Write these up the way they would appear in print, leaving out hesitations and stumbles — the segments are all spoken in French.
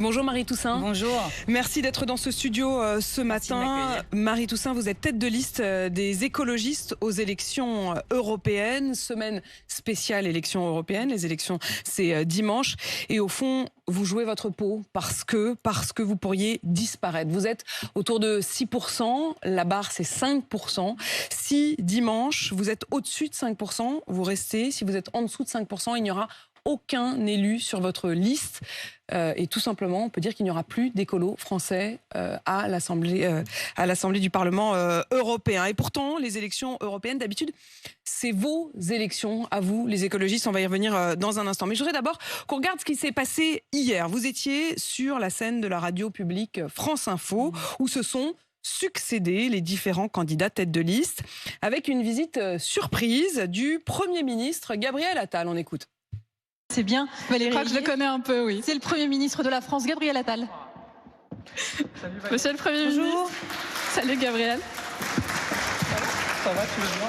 Bonjour Marie Toussaint. Bonjour. Merci d'être dans ce studio ce matin. Marie Toussaint, vous êtes tête de liste des écologistes aux élections européennes. Semaine spéciale élections européennes. Les élections, c'est dimanche. Et au fond, vous jouez votre peau parce que vous pourriez disparaître. Vous êtes autour de 6%. La barre, c'est 5%. Si dimanche, vous êtes au-dessus de 5%, vous restez. Si vous êtes en dessous de 5%, il n'y aura aucun élu sur votre liste. Et tout simplement, on peut dire qu'il n'y aura plus d'écolos français à l'Assemblée du Parlement européen. Et pourtant, les élections européennes, d'habitude, c'est vos élections à vous, les écologistes. On va y revenir dans un instant. Mais je voudrais d'abord qu'on regarde ce qui s'est passé hier. Vous étiez sur la scène de la radio publique France Info, où se sont succédés les différents candidats tête de liste, avec une visite surprise du Premier ministre Gabriel Attal. On écoute. C'est bien, Valérie. Je crois que je le connais un peu, oui. C'est le Premier ministre de la France, Gabriel Attal. Salut, Monsieur le Premier ministre. Salut Gabriel. Ça va, tu vas bien?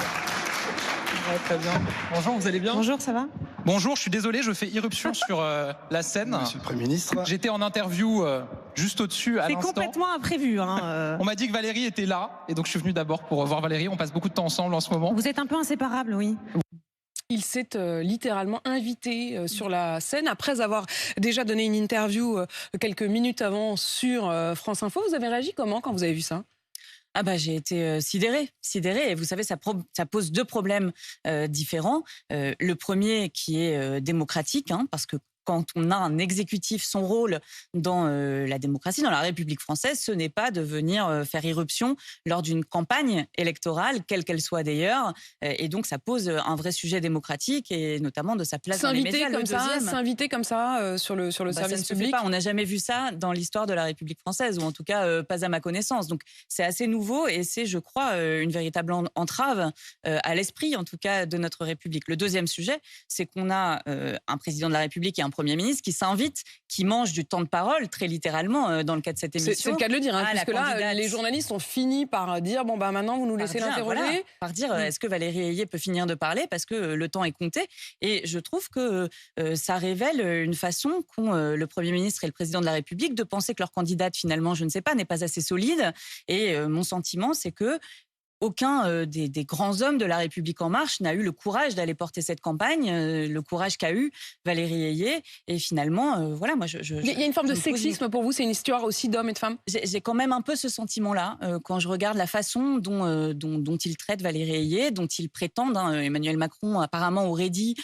Ouais, très bien. Bonjour, vous allez bien? Bonjour, ça va? Bonjour, je suis désolé, je fais irruption sur la scène. Monsieur le Premier ministre. J'étais en interview juste au-dessus à l'instant. C'est complètement imprévu. On m'a dit que Valérie était là, et donc je suis venu d'abord pour voir Valérie. On passe beaucoup de temps ensemble en ce moment. Vous êtes un peu inséparables, oui. Il s'est littéralement invité sur la scène après avoir déjà donné une interview quelques minutes avant sur France Info. Vous avez réagi comment quand vous avez vu ça? Ah bah j'ai été sidérée. Et vous savez, ça pose deux problèmes différents. Le premier qui est démocratique, parce que quand on a un exécutif, son rôle dans la démocratie, dans la République française, ce n'est pas de venir faire irruption lors d'une campagne électorale, quelle qu'elle soit d'ailleurs. Et donc, ça pose un vrai sujet démocratique et notamment de sa place dans les médias. S'inviter comme ça sur le service public. On n'a jamais vu ça dans l'histoire de la République française, ou en tout cas pas à ma connaissance. Donc, c'est assez nouveau et c'est, je crois, une véritable entrave à l'esprit, en tout cas, de notre République. Le deuxième sujet, c'est qu'on a un président de la République et un Premier ministre qui s'invite, qui mange du temps de parole, très littéralement, dans le cadre de cette émission. C'est le cas de le dire, puisque là, les journalistes ont fini par dire, bon, bah maintenant, vous nous laissez l'interroger. Voilà, par dire, est-ce que Valérie Ayé peut finir de parler, parce que le temps est compté. Et je trouve que ça révèle une façon qu'ont le Premier ministre et le Président de la République de penser que leur candidate, finalement, je ne sais pas, n'est pas assez solide. Et mon sentiment, c'est que aucun des grands hommes de la République En Marche n'a eu le courage d'aller porter cette campagne, le courage qu'a eu Valérie Ayé. Et finalement, voilà, moi, il y a une forme de sexisme pour vous, c'est une histoire aussi d'hommes et de femmes? J'ai quand même un peu ce sentiment-là, quand je regarde la façon dont ils traitent Valérie Ayé, dont ils prétendent, Emmanuel Macron apparemment aurait dit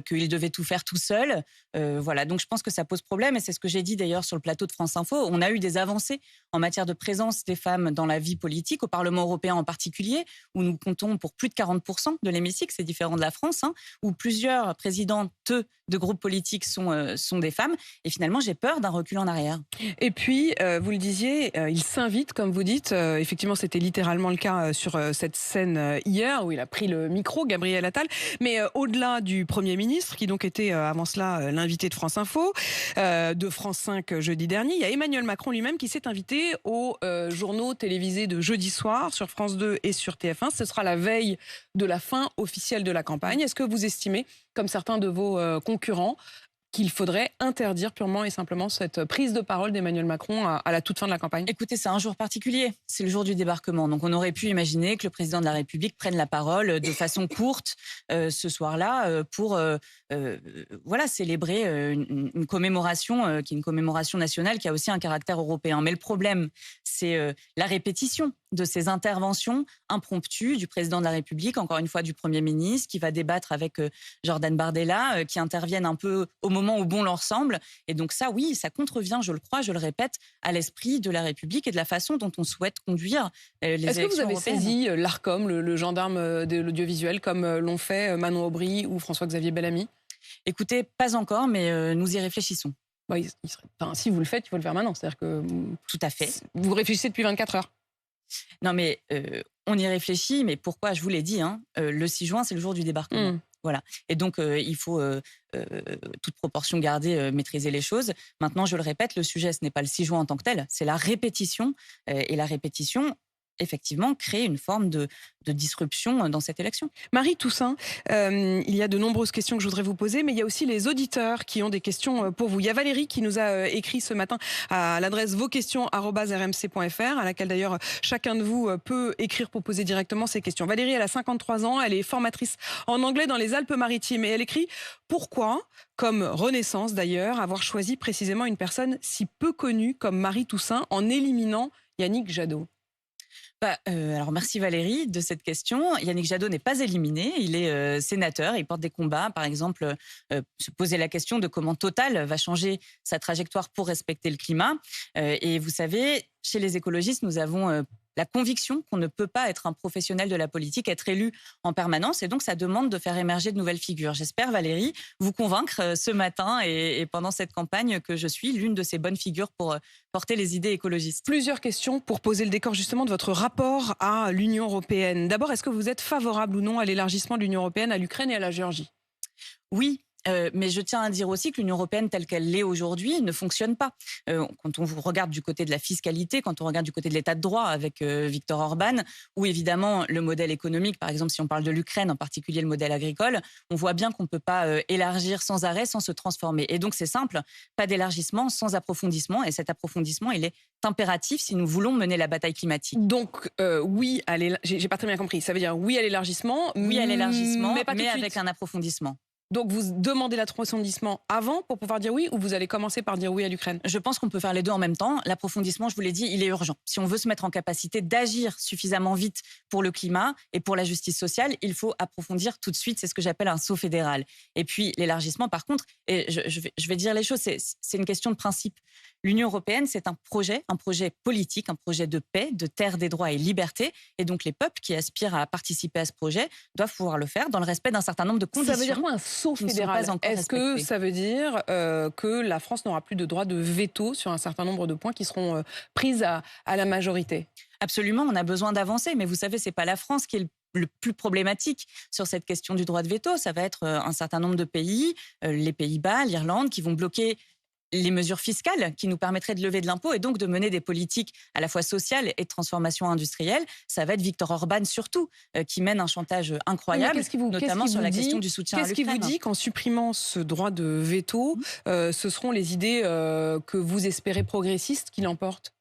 qu'il devait tout faire tout seul. Voilà, donc je pense que ça pose problème, et c'est ce que j'ai dit d'ailleurs sur le plateau de France Info. On a eu des avancées en matière de présence des femmes dans la vie politique, au Parlement européen en particulier, où nous comptons pour plus de 40% de l'hémicycle, c'est différent de la France, où plusieurs présidentes de groupes politiques sont des femmes, et finalement j'ai peur d'un recul en arrière. Et puis, vous le disiez, il s'invite, comme vous dites, effectivement c'était littéralement le cas sur cette scène hier, où il a pris le micro, Gabriel Attal, mais au-delà du Premier ministre, qui donc était avant cela l'invité de France Info, de France 5 jeudi dernier, il y a Emmanuel Macron lui-même qui s'est invité aux journaux télévisés de jeudi soir sur France 2 et sur TF1. Ce sera la veille de la fin officielle de la campagne. Est-ce que vous estimez, comme certains de vos concurrents, qu'il faudrait interdire purement et simplement cette prise de parole d'Emmanuel Macron à la toute fin de la campagne? Écoutez, c'est un jour particulier, c'est le jour du débarquement. Donc on aurait pu imaginer que le président de la République prenne la parole de façon courte ce soir-là pour célébrer une commémoration qui est une commémoration nationale qui a aussi un caractère européen. Mais le problème, c'est la répétition de ces interventions impromptues du président de la République, encore une fois du Premier ministre, qui va débattre avec Jordan Bardella, qui interviennent un peu au moment où bon leur semble. Et donc ça, oui, ça contrevient, je le crois, je le répète, à l'esprit de la République et de la façon dont on souhaite conduire les élections européennes. Est-ce que vous avez saisi l'Arcom, le gendarme de l'audiovisuel, comme l'ont fait Manon Aubry ou François-Xavier Bellamy? Écoutez, pas encore, mais nous y réfléchissons. Si vous le faites, il faut le faire maintenant. C'est-à-dire que tout à fait. Vous réfléchissez depuis 24 heures. Non, mais on y réfléchit, mais pourquoi? Je vous l'ai dit, le 6 juin, c'est le jour du débarquement. Voilà. Et donc, il faut, toute proportion gardée, maîtriser les choses. Maintenant, je le répète, le sujet, ce n'est pas le 6 juin en tant que tel, c'est la répétition. Et la répétition, effectivement créer une forme de disruption dans cette élection. Marie Toussaint, il y a de nombreuses questions que je voudrais vous poser, mais il y a aussi les auditeurs qui ont des questions pour vous. Il y a Valérie qui nous a écrit ce matin à l'adresse vosquestions@rmc.fr, à laquelle d'ailleurs chacun de vous peut écrire pour poser directement ses questions. Valérie, elle a 53 ans, elle est formatrice en anglais dans les Alpes-Maritimes et elle écrit « Pourquoi, comme Renaissance d'ailleurs, avoir choisi précisément une personne si peu connue comme Marie Toussaint en éliminant Yannick Jadot ?» Alors merci Valérie de cette question. Yannick Jadot n'est pas éliminé, il est sénateur, il porte des combats, par exemple se poser la question de comment Total va changer sa trajectoire pour respecter le climat. Et vous savez, chez les écologistes, nous avons la conviction qu'on ne peut pas être un professionnel de la politique, être élu en permanence, et donc ça demande de faire émerger de nouvelles figures. J'espère, Valérie, vous convaincre ce matin et pendant cette campagne que je suis l'une de ces bonnes figures pour porter les idées écologistes. Plusieurs questions pour poser le décor justement de votre rapport à l'Union européenne. D'abord, est-ce que vous êtes favorable ou non à l'élargissement de l'Union européenne à l'Ukraine et à la Géorgie ? Oui. Mais je tiens à dire aussi que l'Union européenne telle qu'elle l'est aujourd'hui ne fonctionne pas. Quand on regarde du côté de la fiscalité, quand on regarde du côté de l'état de droit avec Viktor Orban, ou évidemment le modèle économique, par exemple si on parle de l'Ukraine, en particulier le modèle agricole, on voit bien qu'on ne peut pas élargir sans arrêt, sans se transformer. Et donc c'est simple, pas d'élargissement sans approfondissement. Et cet approfondissement, il est impératif si nous voulons mener la bataille climatique. Donc oui, j'ai pas très bien compris. Ça veut dire oui à l'élargissement, oui à l'élargissement, mais avec un approfondissement. Donc vous demandez l'approfondissement avant pour pouvoir dire oui, ou vous allez commencer par dire oui à l'Ukraine ? Je pense qu'on peut faire les deux en même temps. L'approfondissement, je vous l'ai dit, il est urgent. Si on veut se mettre en capacité d'agir suffisamment vite pour le climat et pour la justice sociale, il faut approfondir tout de suite. C'est ce que j'appelle un saut fédéral. Et puis l'élargissement, par contre, et je vais dire les choses, c'est une question de principe. L'Union européenne, c'est un projet politique, un projet de paix, de terre des droits et libertés. Et donc les peuples qui aspirent à participer à ce projet doivent pouvoir le faire dans le respect d'un certain nombre de conditions. Ça veut dire quoi un saut fédéral ? Est-ce que ça veut dire que la France n'aura plus de droit de veto sur un certain nombre de points qui seront pris à la majorité ? Absolument, on a besoin d'avancer. Mais vous savez, c'est pas la France qui est le plus problématique sur cette question du droit de veto. Ça va être un certain nombre de pays, les Pays-Bas, l'Irlande, qui vont bloquer les mesures fiscales qui nous permettraient de lever de l'impôt et donc de mener des politiques à la fois sociales et de transformation industrielle. Ça va être Viktor Orban surtout, qui mène un chantage incroyable, notamment sur la question du soutien à l'Ukraine. Qu'est-ce qui vous dit qu'en supprimant ce droit de veto, ce seront les idées que vous espérez progressistes qui l'emportent ?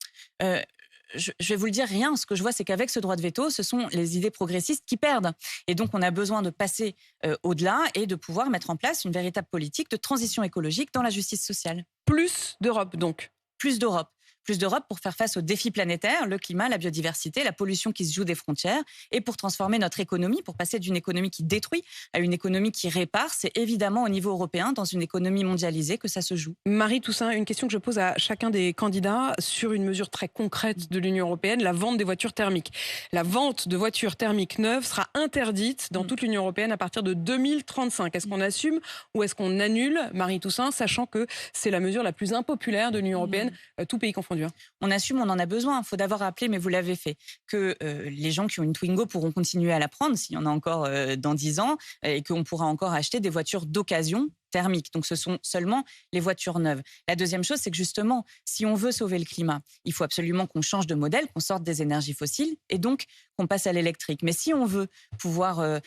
Je vais vous le dire, rien. Ce que je vois, c'est qu'avec ce droit de veto, ce sont les idées progressistes qui perdent. Et donc, on a besoin de passer au-delà et de pouvoir mettre en place une véritable politique de transition écologique dans la justice sociale. Plus d'Europe, donc. Plus d'Europe. Plus d'Europe pour faire face aux défis planétaires, le climat, la biodiversité, la pollution qui se joue des frontières, et pour transformer notre économie, pour passer d'une économie qui détruit à une économie qui répare. C'est évidemment au niveau européen, dans une économie mondialisée, que ça se joue. Marie Toussaint, une question que je pose à chacun des candidats sur une mesure très concrète de l'Union européenne, la vente des voitures thermiques. La vente de voitures thermiques neuves sera interdite dans toute l'Union européenne à partir de 2035. Est-ce qu'on assume ou est-ce qu'on annule, Marie Toussaint, sachant que c'est la mesure la plus impopulaire de l'Union européenne, tout pays confondu ? On assume, on en a besoin. Il faut d'abord rappeler, mais vous l'avez fait, que les gens qui ont une Twingo pourront continuer à la prendre s'il y en a encore dans 10 ans et qu'on pourra encore acheter des voitures d'occasion thermiques. Donc ce sont seulement les voitures neuves. La deuxième chose, c'est que justement, si on veut sauver le climat, il faut absolument qu'on change de modèle, qu'on sorte des énergies fossiles et donc qu'on passe à l'électrique. Mais si on veut pouvoir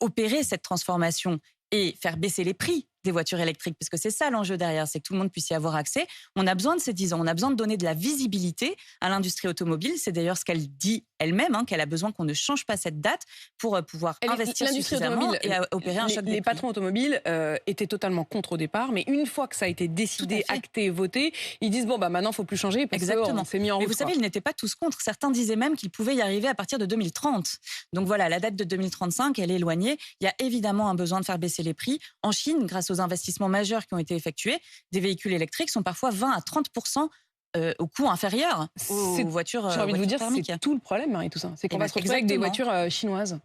opérer cette transformation et faire baisser les prix des voitures électriques, parce que c'est ça l'enjeu derrière, c'est que tout le monde puisse y avoir accès. On a besoin de ces 10 ans, on a besoin de donner de la visibilité à l'industrie automobile. C'est d'ailleurs ce qu'elle dit elle-même, qu'elle a besoin qu'on ne change pas cette date pour pouvoir investir suffisamment et opérer un choc des prix. Les patrons automobiles étaient totalement contre au départ, mais une fois que ça a été décidé, acté, voté, ils disent maintenant il faut plus changer parce qu'on s'est mis en route. Mais vous savez, ils n'étaient pas tous contre. Certains disaient même qu'ils pouvaient y arriver à partir de 2030. Donc voilà, la date de 2035, elle est éloignée. Il y a évidemment un besoin de faire baisser les prix. En Chine, grâce aux investissements majeurs qui ont été effectués, des véhicules électriques sont parfois 20 à 30% au coût inférieur aux voitures thermiques. J'ai envie de vous dire, c'est tout le problème, Marie Toussaint. C'est qu'on va se retrouver avec des voitures chinoises.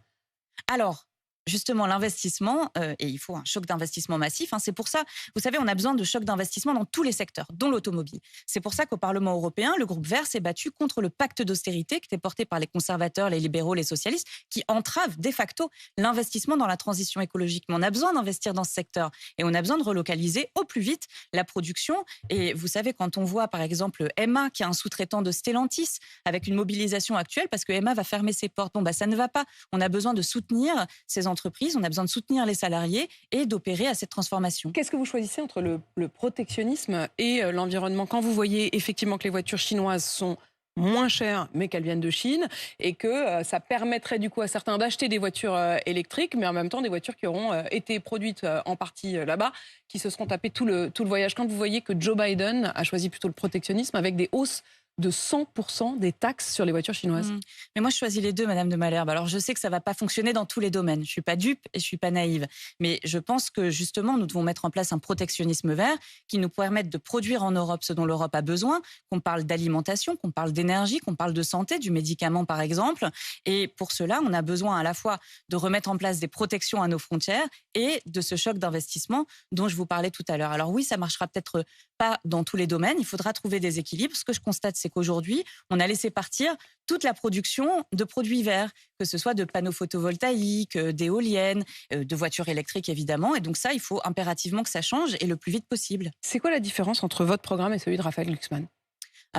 Alors, justement, l'investissement, et il faut un choc d'investissement massif, c'est pour ça, vous savez, on a besoin de chocs d'investissement dans tous les secteurs, dont l'automobile. C'est pour ça qu'au Parlement européen, le groupe Vert s'est battu contre le pacte d'austérité qui était porté par les conservateurs, les libéraux, les socialistes, qui entrave de facto l'investissement dans la transition écologique. Mais on a besoin d'investir dans ce secteur et on a besoin de relocaliser au plus vite la production. Et vous savez, quand on voit par exemple Emma, qui est un sous-traitant de Stellantis, avec une mobilisation actuelle, parce que Emma va fermer ses portes, ça ne va pas. On a besoin de soutenir ces entreprises, on a besoin de soutenir les salariés et d'opérer à cette transformation. Qu'est-ce que vous choisissez entre le protectionnisme et l'environnement quand vous voyez effectivement que les voitures chinoises sont moins chères, mais qu'elles viennent de Chine, et que ça permettrait du coup à certains d'acheter des voitures électriques, mais en même temps des voitures qui auront été produites en partie là-bas, qui se seront tapées tout le voyage. Quand vous voyez que Joe Biden a choisi plutôt le protectionnisme avec des hausses de 100% des taxes sur les voitures chinoises. Mais moi, je choisis les deux, Madame de Malherbe. Alors, je sais que ça ne va pas fonctionner dans tous les domaines. Je ne suis pas dupe et je ne suis pas naïve. Mais je pense que, justement, nous devons mettre en place un protectionnisme vert qui nous permette de produire en Europe ce dont l'Europe a besoin, qu'on parle d'alimentation, qu'on parle d'énergie, qu'on parle de santé, du médicament, par exemple. Et pour cela, on a besoin à la fois de remettre en place des protections à nos frontières et de ce choc d'investissement dont je vous parlais tout à l'heure. Alors oui, ça ne marchera peut-être pas dans tous les domaines. Il faudra trouver des équilibres. Ce que je constate, c'est qu'aujourd'hui, on a laissé partir toute la production de produits verts, que ce soit de panneaux photovoltaïques, d'éoliennes, de voitures électriques évidemment. Et donc ça, il faut impérativement que ça change et le plus vite possible. C'est quoi la différence entre votre programme et celui de Raphaël Glucksmann ?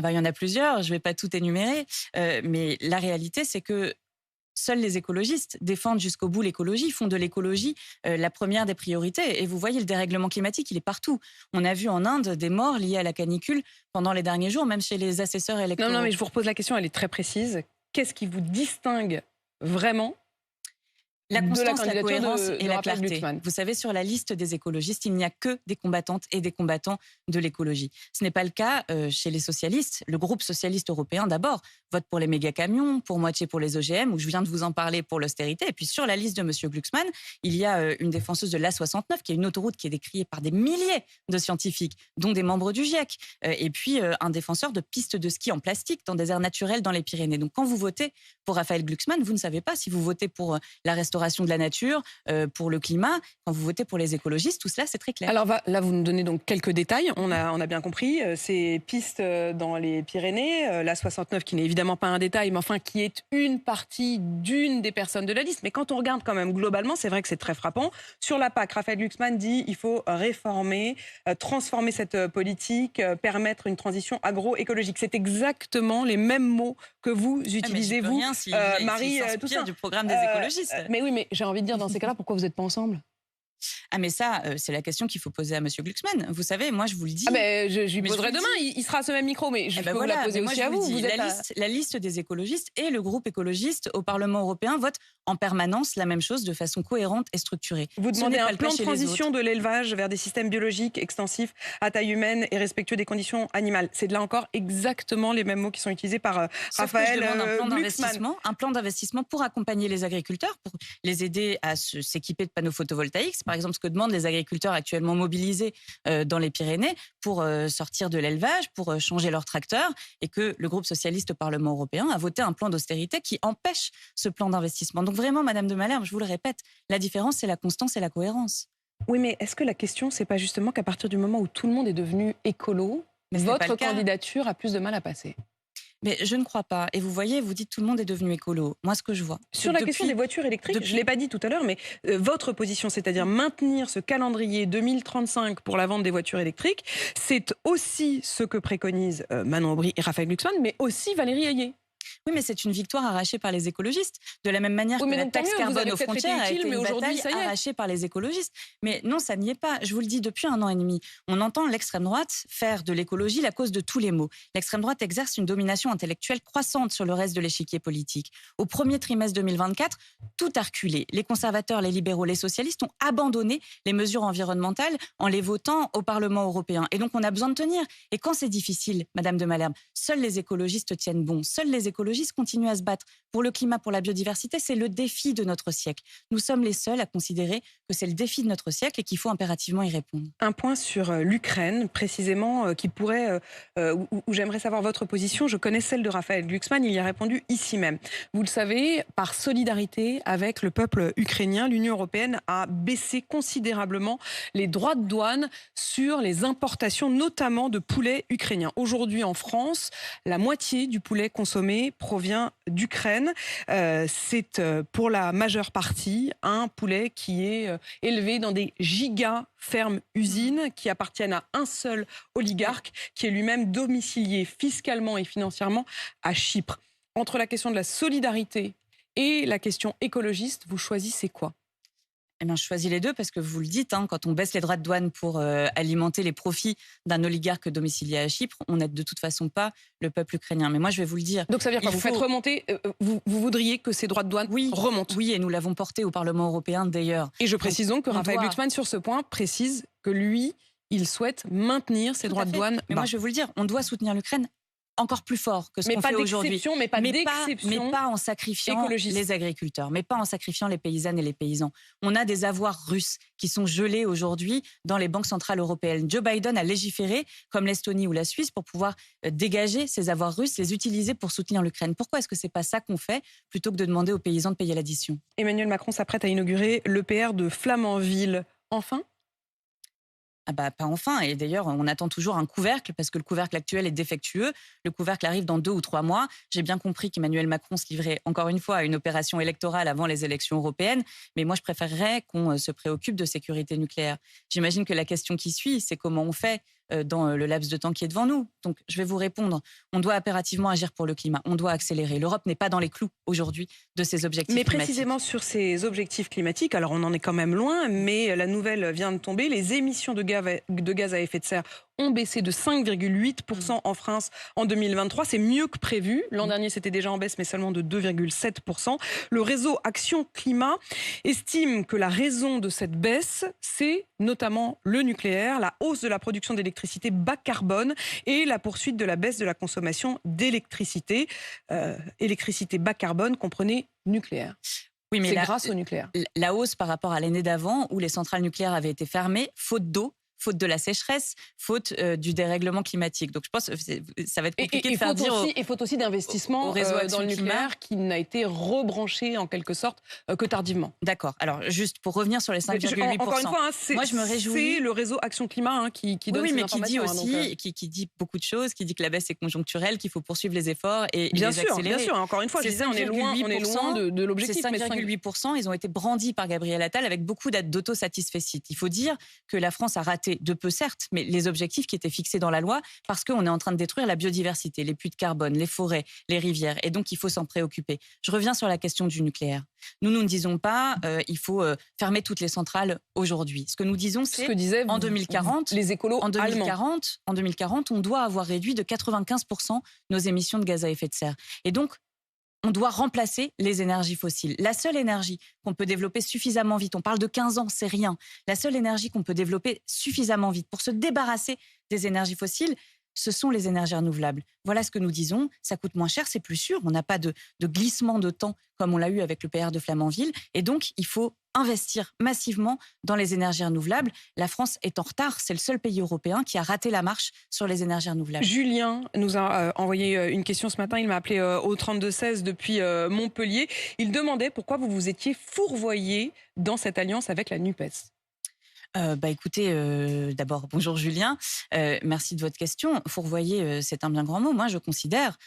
Il y en a plusieurs, je ne vais pas tout énumérer. Mais la réalité, c'est que seuls les écologistes défendent jusqu'au bout l'écologie, font de l'écologie la première des priorités. Et vous voyez, le dérèglement climatique, il est partout. On a vu en Inde des morts liées à la canicule pendant les derniers jours, même chez les assesseurs électoraux. Non, mais je vous repose la question, elle est très précise. Qu'est-ce qui vous distingue vraiment ? La constance, la cohérence et la clarté. Glucksmann. Vous savez, sur la liste des écologistes, il n'y a que des combattantes et des combattants de l'écologie. Ce n'est pas le cas chez les socialistes. Le groupe socialiste européen, d'abord, vote pour les méga-camions, pour moitié pour les OGM, où je viens de vous en parler pour l'austérité. Et puis sur la liste de M. Glucksmann, il y a une défenseuse de l'A69, qui est une autoroute qui est décriée par des milliers de scientifiques, dont des membres du GIEC. Et puis un défenseur de pistes de ski en plastique dans des aires naturelles dans les Pyrénées. Donc quand vous votez pour Raphaël Glucksmann, vous ne savez pas si vous votez pour la restauration de la nature, pour le climat. Quand vous votez pour les écologistes, tout cela, c'est très clair. Alors là, vous nous donnez donc quelques détails. On a bien compris. Ces pistes dans les Pyrénées, la 69 qui n'est évidemment pas un détail, mais enfin qui est une partie d'une des personnes de la liste. Mais quand on regarde quand même globalement, c'est vrai que c'est très frappant. Sur la PAC, Raphaël Glucksmann dit il faut réformer, transformer cette politique, permettre une transition agro-écologique. C'est exactement les mêmes mots que vous utilisez, vous, Marie Toussaint. Du programme des écologistes. Mais oui, mais j'ai envie de dire, dans ces cas-là, pourquoi vous n'êtes pas ensemble ? Mais ça, c'est la question qu'il faut poser à M. Glucksmann. Vous savez, moi, je vous le dis. Je lui poserai demain, il sera à ce même micro, mais je peux vous la poser aussi à vous. La liste des écologistes et le groupe écologiste au Parlement européen votent en permanence la même chose de façon cohérente et structurée. Vous demandez un plan de transition de l'élevage vers des systèmes biologiques extensifs à taille humaine et respectueux des conditions animales. C'est de là encore exactement les mêmes mots qui sont utilisés par Raphaël Glucksmann. Un plan d'investissement pour accompagner les agriculteurs, pour les aider à s'équiper de panneaux photovoltaïques. C'est par exemple ce que demandent les agriculteurs actuellement mobilisés dans les Pyrénées pour sortir de l'élevage, pour changer leurs tracteurs, et que le groupe socialiste au Parlement européen a voté un plan d'austérité qui empêche ce plan d'investissement. Donc vraiment, Madame de Malherbe, je vous le répète, la différence, c'est la constance et la cohérence. Oui, mais est-ce que la question, c'est pas justement qu'à partir du moment où tout le monde est devenu écolo, votre candidature a plus de mal à passer ? Mais je ne crois pas. Et vous voyez, vous dites tout le monde est devenu écolo. Moi, ce que je vois... Sur la question des voitures électriques, je ne l'ai pas dit tout à l'heure, mais votre position, c'est-à-dire maintenir ce calendrier 2035 pour la vente des voitures électriques, c'est aussi ce que préconisent Manon Aubry et Raphaël Glucksmann, mais aussi Valérie Ayé. Oui, mais c'est une victoire arrachée par les écologistes. De la même manière que la taxe carbone aux frontières a été une bataille arrachée par les écologistes. Mais non, ça n'y est pas. Je vous le dis depuis 1 an et demi. On entend l'extrême droite faire de l'écologie la cause de tous les maux. L'extrême droite exerce une domination intellectuelle croissante sur le reste de l'échiquier politique. Au premier trimestre 2024, tout a reculé. Les conservateurs, les libéraux, les socialistes ont abandonné les mesures environnementales en les votant au Parlement européen. Et donc, on a besoin de tenir. Et quand c'est difficile, Madame de Malherbe, seuls les écologistes tiennent bon. Seuls les écologistes continuent à se battre pour le climat, pour la biodiversité. C'est le défi de notre siècle. Nous sommes les seuls à considérer que c'est le défi de notre siècle et qu'il faut impérativement y répondre. Un point sur l'Ukraine, précisément, qui pourrait, où j'aimerais savoir votre position. Je connais celle de Raphaël Glucksmann, il y a répondu ici même. Vous le savez, par solidarité avec le peuple ukrainien, l'Union européenne a baissé considérablement les droits de douane sur les importations, notamment de poulet ukrainien. Aujourd'hui, en France, la moitié du poulet consommé provient d'Ukraine. C'est pour la majeure partie un poulet qui est élevé dans des giga-fermes-usines qui appartiennent à un seul oligarque qui est lui-même domicilié fiscalement et financièrement à Chypre. Entre la question de la solidarité et la question écologiste, vous choisissez quoi ? Eh bien, je choisis les deux parce que vous le dites, quand on baisse les droits de douane pour alimenter les profits d'un oligarque domicilié à Chypre, on n'aide de toute façon pas le peuple ukrainien. Mais moi, je vais vous le dire. Donc ça veut dire que vous faites remonter, vous voudriez que ces droits de douane remontent ? Oui, et nous l'avons porté au Parlement européen d'ailleurs. Et je précise donc que Raphaël Glucksmann, sur ce point, précise que lui, il souhaite maintenir ces droits de douane. Mais moi, je vais vous le dire, on doit soutenir l'Ukraine encore plus fort que ce qu'on fait aujourd'hui. Mais pas en sacrifiant les agriculteurs, mais pas en sacrifiant les paysannes et les paysans. On a des avoirs russes qui sont gelés aujourd'hui dans les banques centrales européennes. Joe Biden a légiféré, comme l'Estonie ou la Suisse, pour pouvoir dégager ces avoirs russes, les utiliser pour soutenir l'Ukraine. Pourquoi est-ce que c'est pas ça qu'on fait, plutôt que de demander aux paysans de payer l'addition ? Emmanuel Macron s'apprête à inaugurer l'EPR de Flamanville. Enfin ? Pas enfin, et d'ailleurs on attend toujours un couvercle parce que le couvercle actuel est défectueux. Le couvercle arrive dans 2 ou 3 mois. J'ai bien compris qu'Emmanuel Macron se livrait encore une fois à une opération électorale avant les élections européennes, mais moi je préférerais qu'on se préoccupe de sécurité nucléaire. J'imagine que la question qui suit, c'est comment on fait dans le laps de temps qui est devant nous. Donc je vais vous répondre, on doit impérativement agir pour le climat, on doit accélérer. L'Europe n'est pas dans les clous aujourd'hui de ses objectifs climatiques. Mais précisément sur ces objectifs climatiques, alors on en est quand même loin, mais la nouvelle vient de tomber, les émissions de gaz à effet de serre ont baissé de 5,8% en France en 2023. C'est mieux que prévu. L'an dernier, c'était déjà en baisse, mais seulement de 2,7%. Le réseau Action Climat estime que la raison de cette baisse, c'est notamment le nucléaire, la hausse de la production d'électricité bas carbone et la poursuite de la baisse de la consommation d'électricité. Électricité bas carbone, comprenez nucléaire. Oui, mais c'est grâce au nucléaire. La hausse par rapport à l'année d'avant, où les centrales nucléaires avaient été fermées, faute d'eau, faute de la sécheresse, faute du dérèglement climatique. Donc je pense que ça va être compliqué de faire dire et faute aussi d'investissement au réseau dans le nucléaire qui n'a été rebranché en quelque sorte que tardivement. D'accord. Alors juste pour revenir sur les 5,8%. Encore une fois, moi je me réjouis. C'est le réseau Action Climat qui donne ces informations. Oui, mais qui dit aussi, qui dit beaucoup de choses, qui dit que la baisse est conjoncturelle, qu'il faut poursuivre les efforts et les accélérer. Bien sûr. Encore une fois, je disais, on est loin de l'objectif. Ces 5,8%, ils ont été brandis par Gabriel Attal avec beaucoup d'autosatisfecit. Il faut dire que la France a raté de peu, certes, mais les objectifs qui étaient fixés dans la loi, parce qu'on est en train de détruire la biodiversité, les puits de carbone, les forêts, les rivières, et donc il faut s'en préoccuper. Je reviens sur la question du nucléaire. Nous ne disons pas il faut fermer toutes les centrales aujourd'hui. Ce que nous disons, c'est en 2040, les écolos en 2040, on doit avoir réduit de 95% nos émissions de gaz à effet de serre. Et donc, on doit remplacer les énergies fossiles. La seule énergie qu'on peut développer suffisamment vite, on parle de 15 ans, c'est rien. La seule énergie qu'on peut développer suffisamment vite pour se débarrasser des énergies fossiles, ce sont les énergies renouvelables. Voilà ce que nous disons. Ça coûte moins cher, c'est plus sûr. On n'a pas de glissement de temps comme on l'a eu avec le PR de Flamanville. Et donc, il faut investir massivement dans les énergies renouvelables. La France est en retard. C'est le seul pays européen qui a raté la marche sur les énergies renouvelables. Julien nous a envoyé une question ce matin. Il m'a appelé au 32-16 depuis Montpellier. Il demandait pourquoi vous vous étiez fourvoyé dans cette alliance avec la NUPES. Écoutez, d'abord, bonjour Julien, merci de votre question. Fourvoyer, c'est un bien grand mot. Moi, je considère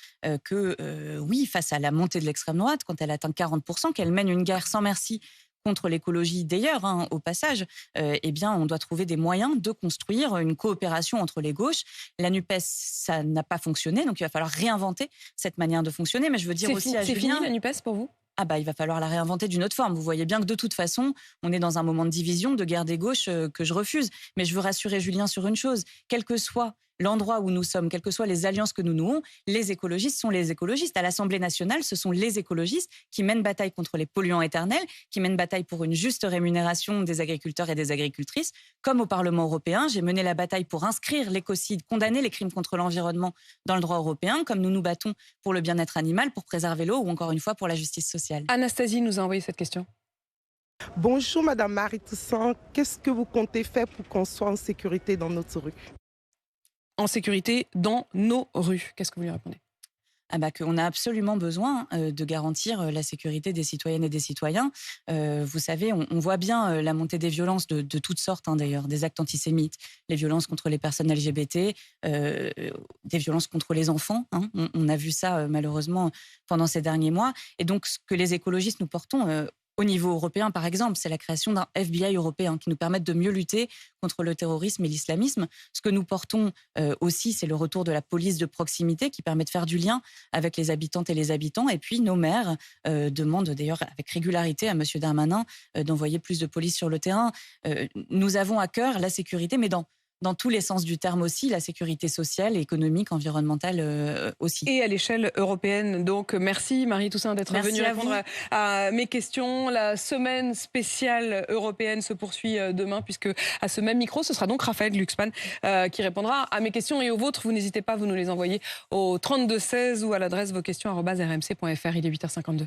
que, oui, face à la montée de l'extrême droite, quand elle atteint 40%, qu'elle mène une guerre sans merci contre l'écologie d'ailleurs, au passage, on doit trouver des moyens de construire une coopération entre les gauches. La NUPES, ça n'a pas fonctionné, donc il va falloir réinventer cette manière de fonctionner. Mais je veux dire aussi à Julien... C'est fini la NUPES pour vous ? Il va falloir la réinventer d'une autre forme. Vous voyez bien que de toute façon, on est dans un moment de division, de guerre des gauches que je refuse. Mais je veux rassurer Julien sur une chose. Quelles que soient l'endroit où nous sommes, quelles que soient les alliances que nous nouons, les écologistes sont les écologistes. À l'Assemblée nationale, ce sont les écologistes qui mènent bataille contre les polluants éternels, qui mènent bataille pour une juste rémunération des agriculteurs et des agricultrices. Comme au Parlement européen, j'ai mené la bataille pour inscrire l'écocide, condamner les crimes contre l'environnement dans le droit européen, comme nous nous battons pour le bien-être animal, pour préserver l'eau ou encore une fois pour la justice sociale. Anastasie nous a envoyé cette question. Bonjour Madame Marie Toussaint, qu'est-ce que vous comptez faire pour qu'on soit en sécurité dans notre rue? En sécurité dans nos rues. Qu'est-ce que vous lui répondez? Qu'on a absolument besoin de garantir la sécurité des citoyennes et des citoyens. Vous savez, on voit bien la montée des violences de toutes sortes, d'ailleurs, des actes antisémites, les violences contre les personnes LGBT, des violences contre les enfants. On a vu ça malheureusement pendant ces derniers mois. Et donc, ce que les écologistes nous portons au niveau européen, par exemple, c'est la création d'un FBI européen qui nous permette de mieux lutter contre le terrorisme et l'islamisme. Ce que nous portons aussi, c'est le retour de la police de proximité qui permet de faire du lien avec les habitantes et les habitants. Et puis, nos maires demandent d'ailleurs avec régularité à M. Darmanin d'envoyer plus de police sur le terrain. Nous avons à cœur la sécurité, mais dans tous les sens du terme aussi, la sécurité sociale, économique, environnementale aussi. Et à l'échelle européenne. Donc, merci Marie Toussaint d'être venue répondre à mes questions. La semaine spéciale européenne se poursuit demain, puisque à ce même micro, ce sera donc Raphaël Glucksmann qui répondra à mes questions et aux vôtres. Vous n'hésitez pas, vous nous les envoyez au 32 16 ou à l'adresse vosquestions@rmc.fr. Il est 8h52.